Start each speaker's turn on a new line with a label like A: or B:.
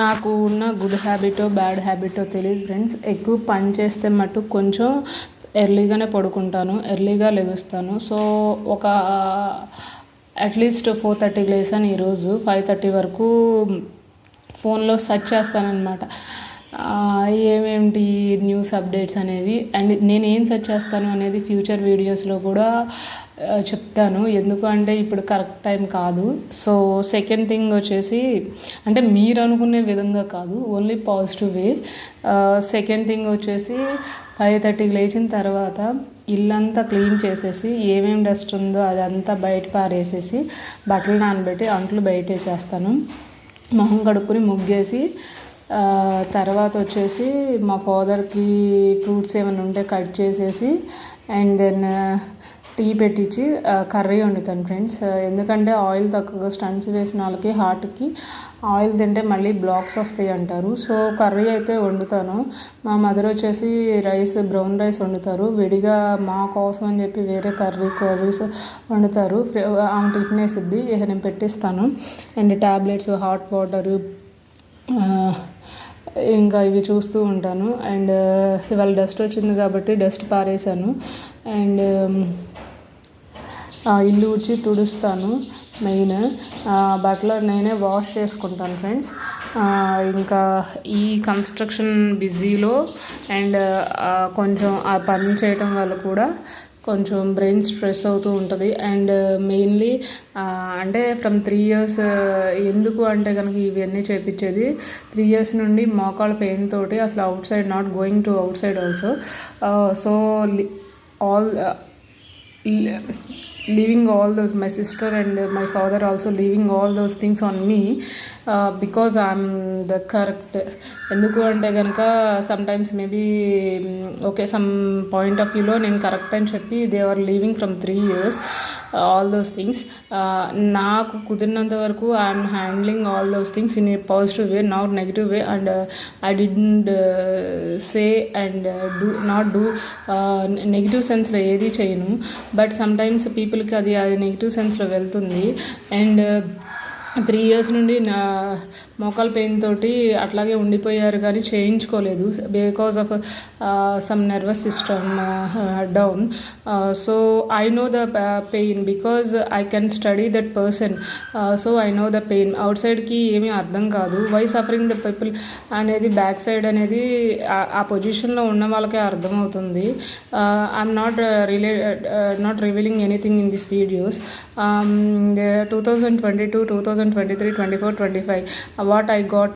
A: నాకు ఉన్న good హ్యాబిటో bad హ్యాబిటో తెలియదు ఫ్రెండ్స్. ఎక్కువ పని చేస్తే మటు కొంచెం ఎర్లీగానే పడుకుంటాను, ఎర్లీగా లెగుస్తాను. సో ఒక అట్లీస్ట్ 4:30కి లేసాను ఈరోజు. 5:30 వరకు ఫోన్లో సెర్చ్ చేస్తానన్నమాట, ఏమేమిటి న్యూస్ అప్డేట్స్ అనేవి. అండ్ నేను ఏం సెర్చ్ చేస్తాను అనేది ఫ్యూచర్ వీడియోస్లో కూడా చెప్తాను. ఎందుకు అంటే ఇప్పుడు కరెక్ట్ టైం కాదు. సో సెకండ్ థింగ్ వచ్చేసి, అంటే మీరు అనుకునే విధంగా కాదు, only positive way. Second thing వచ్చేసి 5:30కి లేచిన తర్వాత ఇల్లంతా క్లీన్ చేసేసి ఏమేమి డస్ట్ ఉందో అదంతా బయట పారేసేసి బట్టలు నానబెట్టి అంట్లు బయట వేసేస్తాను. మొహం కడుక్కుని ముగ్గేసి తర్వాత వచ్చేసి మా ఫాదర్కి ఫ్రూట్స్ ఏమైనా ఉంటే కట్ చేసేసి అండ్ దెన్ టీ పెట్టించి కర్రీ వండుతాను ఫ్రెండ్స్. ఎందుకంటే ఆయిల్ తక్కువగా స్టంట్స్ వేసిన వాళ్ళకి హార్ట్కి ఆయిల్ తింటే మళ్ళీ బ్లాక్స్ వస్తాయి అంటారు. సో కర్రీ అయితే వండుతాను. మా మదర్ వచ్చేసి బ్రౌన్ రైస్ వండుతారు విడిగా, మా కోసం అని చెప్పి వేరే కర్రీస్ వండుతారు. ఆమె టిఫిన్ వేసిద్ది, నేను పెట్టిస్తాను. అండ్ ట్యాబ్లెట్స్, హాట్ వాటరు, ఇంకా ఇవి చూస్తూ ఉంటాను. అండ్ ఇవాళ డస్ట్ వచ్చింది కాబట్టి డస్ట్ పారేసాను. అండ్ ఇల్లు ఊడ్చి తుడుస్తాను. మెయిన్ బట్టలు నేనే వాష్ చేసుకుంటాను ఫ్రెండ్స్. ఇంకా ఈ కన్స్ట్రక్షన్ బిజీలో అండ్ కొంచెం ఆ పని చేయటం వల్ల కూడా కొంచెం బ్రెయిన్ స్ట్రెస్ అవుతూ ఉంటుంది. అండ్ మెయిన్లీ అంటే ఫ్రమ్ 3 years, ఎందుకు అంటే కనుక ఇవన్నీ చేయించేది 3 years నుండి మోకాళ్ళ పెయిన్ తోటి అసలు out side, not going to out side also. So all leaving all those, my sister and my father also leaving all those things on me because I'm the correct. ఎందుకు అంటే కనుక sometimes maybe okay some point of వ్యూలో నేను correct అని చెప్పి they are leaving from 3 years all those things. నాకు కుదిరినంత వరకు I'm handling all those things in a positive way, not negative way. And I didn't say and not do negative సెన్స్లో ఏది చేయను. బట్ సమ్టైమ్స్ పీపుల్కి అది నెగిటివ్ సెన్స్లో వెళ్తుంది. And 3 years నుండి నా మోకాల్ పెయిన్ తోటి అట్లాగే ఉండిపోయారు కానీ చేయించుకోలేదు because of some nervous system down. So I know the pain because I can study that person. So I know the pain. Out సైడ్కి ఏమీ అర్థం కాదు. వై సఫరింగ్ ద పీపుల్ అనేది బ్యాక్ సైడ్ అనేది ఆ పొజిషన్లో ఉన్న వాళ్ళకే అర్థమవుతుంది. I'm not revealing anything in this videos. 2022, 2023, 24, 25 what I got